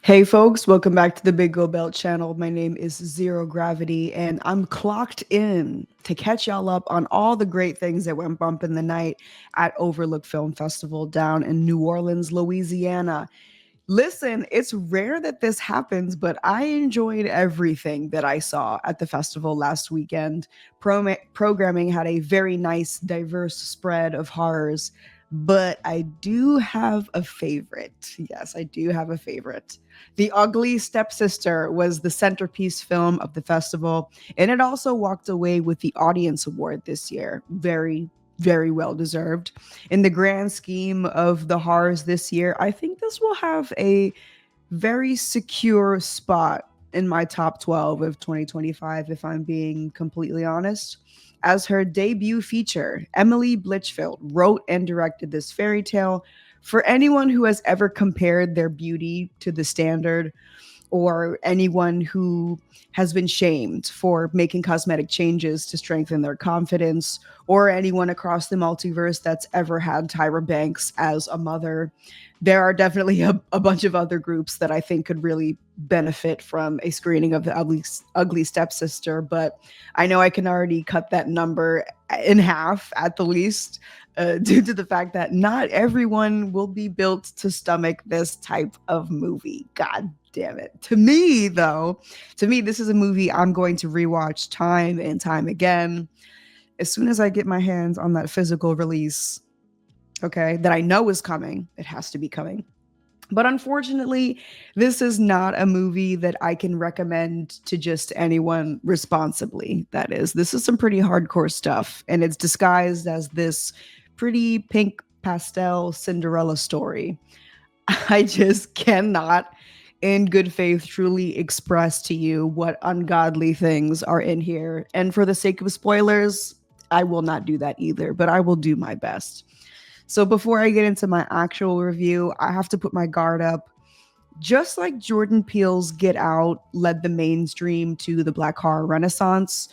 Hey folks, welcome back to the Big Go Belt channel. My name is Zero Gravity and I'm clocked in to catch y'all up on all the great things that went bump in the night at Overlook Film Festival down in New Orleans, Louisiana. Listen, it's rare that this happens, but I enjoyed everything that I saw at the festival last weekend. Programming had a very nice, diverse spread of horrors, but I do have a favorite. Yes, I do have a favorite. The Ugly Stepsister was the centerpiece film of the festival, and it also walked away with the Audience Award this year. Very well deserved. In the grand scheme of the horrors this year, I think this will have a very secure spot in my top 12 of 2025, if I'm being completely honest. As her debut feature, Emily Blitchfield wrote and directed this fairy tale. For anyone who has ever compared their beauty to the standard, or anyone who has been shamed for making cosmetic changes to strengthen their confidence, or anyone across the multiverse that's ever had Tyra Banks as a mother. There are definitely a bunch of other groups that I think could really benefit from a screening of the Ugly Stepsister, but I know I can already cut that number in half at the least, due to the fact that not everyone will be built to stomach this type of movie. God damn it. To me, this is a movie I'm going to rewatch time and time again. As soon as I get my hands on that physical release, okay, that I know is coming, it has to be coming. But unfortunately, this is not a movie that I can recommend to just anyone responsibly. That is, this is some pretty hardcore stuff, and it's disguised as this pretty pink pastel Cinderella story. I just cannot, in good faith, truly express to you what ungodly things are in here. And for the sake of spoilers, I will not do that either, but I will do my best. So before I get into my actual review, I have to put my guard up. Just like Jordan Peele's Get Out led the mainstream to the Black horror renaissance,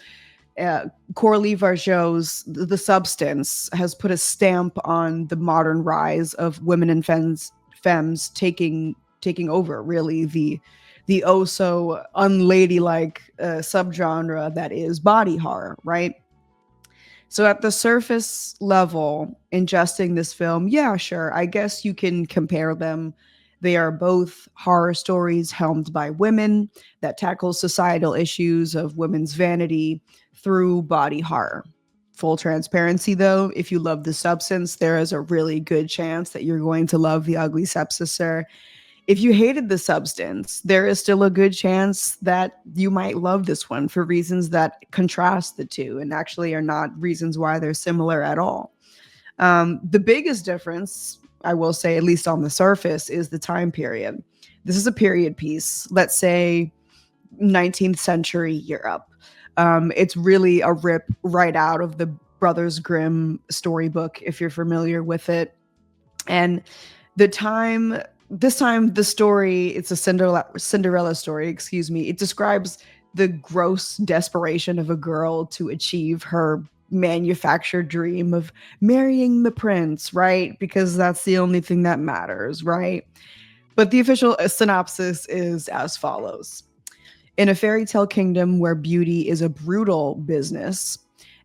Coralie Varjot's The Substance has put a stamp on the modern rise of women and femmes taking over, really, the oh so unladylike subgenre that is body horror, right? So at the surface level, ingesting this film, yeah, sure, I guess you can compare them. They are both horror stories helmed by women that tackle societal issues of women's vanity through body horror. Full transparency though, if you love The Substance, there is a really good chance that you're going to love The Ugly Stepsister. If you hated The Substance, there is still a good chance that you might love this one for reasons that contrast the two and actually are not reasons why they're similar at all. The biggest difference, I will say, at least on the surface, is the time period. This is a period piece, let's say 19th century Europe. It's really a rip right out of the Brothers Grimm storybook, if you're familiar with it. And the time this time the story, it's a Cinderella story, excuse me. It describes the gross desperation of a girl to achieve her manufactured dream of marrying the prince, right? Because that's the only thing that matters, right? But the official synopsis is as follows. In a fairy tale kingdom where beauty is a brutal business,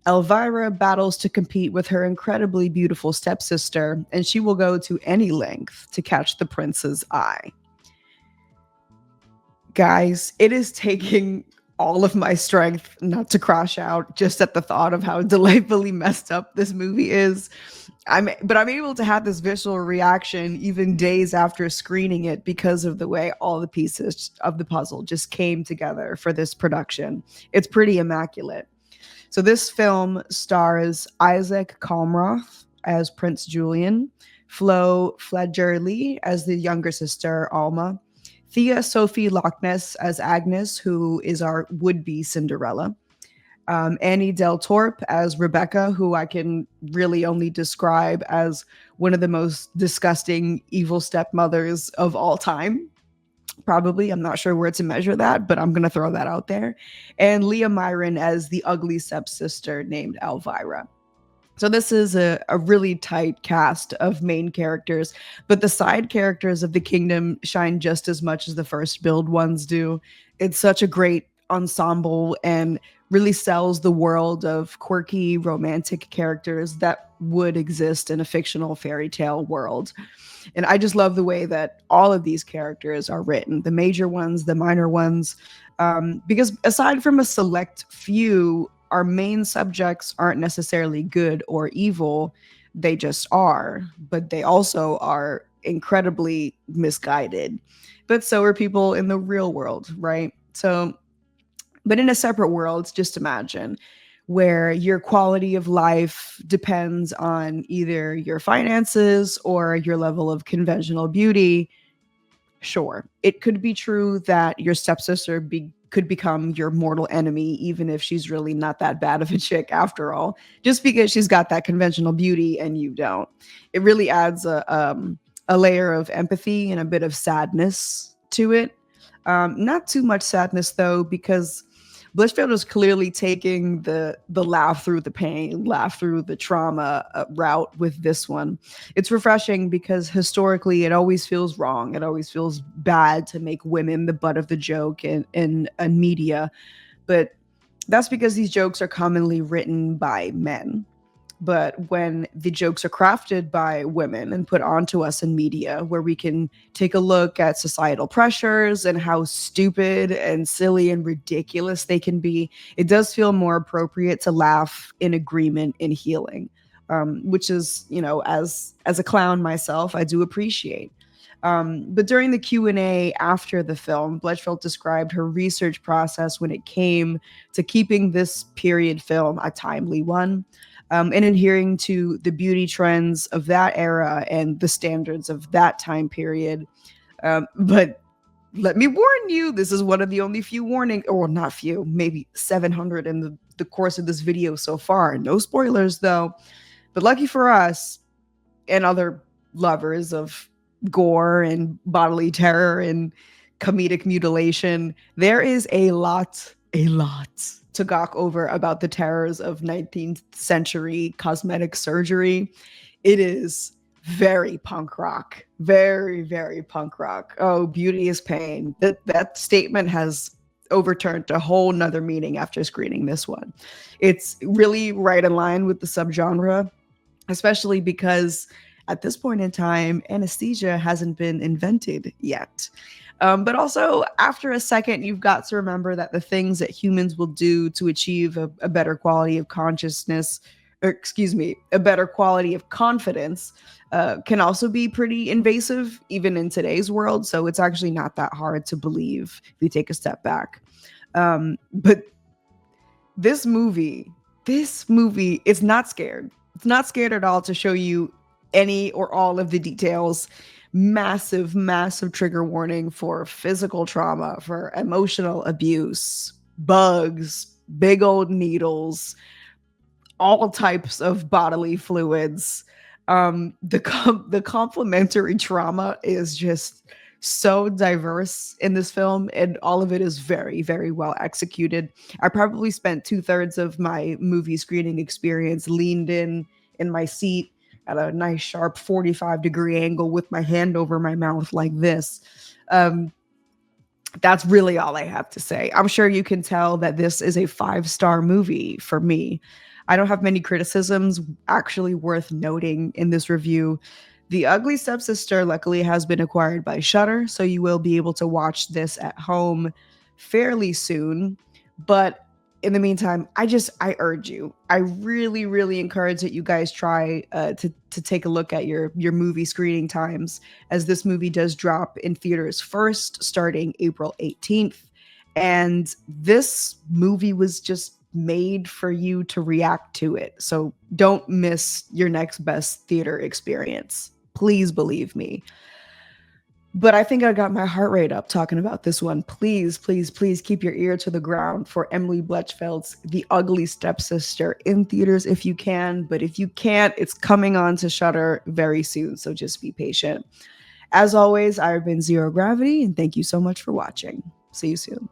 Elvira battles to compete with her incredibly beautiful stepsister, and she will go to any length to catch the prince's eye. Guys, it is taking all of my strength not to crash out just at the thought of how delightfully messed up this movie is. But I'm able to have this visceral reaction even days after screening it because of the way all the pieces of the puzzle just came together for this production. It's pretty immaculate. So this film stars Isaac Comroth as Prince Julian, Flo Fledgerly as the younger sister Alma, Thea Sophie Loch Ness as Agnes, who is our would-be Cinderella, Annie Del Torpe as Rebecca, who I can really only describe as one of the most disgusting evil stepmothers of all time. Probably. I'm not sure where to measure that, but I'm going to throw that out there. And Leah Myron as the ugly stepsister named Elvira. So this is a really tight cast of main characters, but the side characters of the kingdom shine just as much as the first build ones do. It's such a great ensemble and really sells the world of quirky romantic characters that would exist in a fictional fairy tale world. And I just love the way that all of these characters are written, the major ones, the minor ones, because aside from a select few, our main subjects aren't necessarily good or evil. They just are, but they also are incredibly misguided. But so are people in the real world, right? So, but in a separate world, just imagine where your quality of life depends on either your finances or your level of conventional beauty. Sure, it could be true that your stepsister could become your mortal enemy, even if she's really not that bad of a chick after all, just because she's got that conventional beauty and you don't. It really adds a layer of empathy and a bit of sadness to it. Not too much sadness though, because Blitchfield is clearly taking the laugh through the pain, laugh through the trauma route with this one. It's refreshing because historically it always feels wrong. It always feels bad to make women the butt of the joke in media. But that's because these jokes are commonly written by men. But when the jokes are crafted by women and put onto us in media, where we can take a look at societal pressures and how stupid and silly and ridiculous they can be, it does feel more appropriate to laugh in agreement in healing, which is, as a clown myself, I do appreciate. But during the Q&A after the film, Bletchfeld described her research process when it came to keeping this period film a timely one, and adhering to the beauty trends of that era and the standards of that time period. But let me warn you, this is one of the only few warning, or not few, maybe 700 in the course of this video so far. No spoilers though. But lucky for us and other lovers of gore and bodily terror and comedic mutilation, there is a lot to gawk over about the terrors of 19th century cosmetic surgery. It is very punk rock, very, very punk rock. Oh, beauty is pain. That statement has overturned a whole nother meaning after screening this one. It's really right in line with the subgenre, especially because at this point in time, anesthesia hasn't been invented yet. But also, after a second, you've got to remember that the things that humans will do to achieve a better quality of consciousness, or excuse me, a better quality of confidence, can also be pretty invasive, even in today's world. So it's actually not that hard to believe if you take a step back. But this movie is not scared. It's not scared at all to show you any or all of the details. Massive, massive trigger warning for physical trauma, for emotional abuse, bugs, big old needles, all types of bodily fluids. The complementary trauma is just so diverse in this film, and all of it is very, very well executed. I probably spent 2/3 of my movie screening experience leaned in my seat at a nice sharp 45-degree angle with my hand over my mouth like this. That's really all I have to say. I'm sure you can tell that this is a 5-star movie for me. I don't have many criticisms actually worth noting in this review. The Ugly Stepsister luckily has been acquired by Shudder, so you will be able to watch this at home fairly soon. But in the meantime, I urge you. I really, really encourage that you guys try to take a look at your movie screening times, as this movie does drop in theaters first, starting April 18th. And this movie was just made for you to react to it. So don't miss your next best theater experience. Please believe me. But I think I got my heart rate up talking about this one. Please, please, please keep your ear to the ground for Emily Bletchfeld's The Ugly Stepsister in theaters if you can. But if you can't, it's coming on to Shudder very soon. So just be patient. As always, I've been Zero Gravity, and thank you so much for watching. See you soon.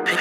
I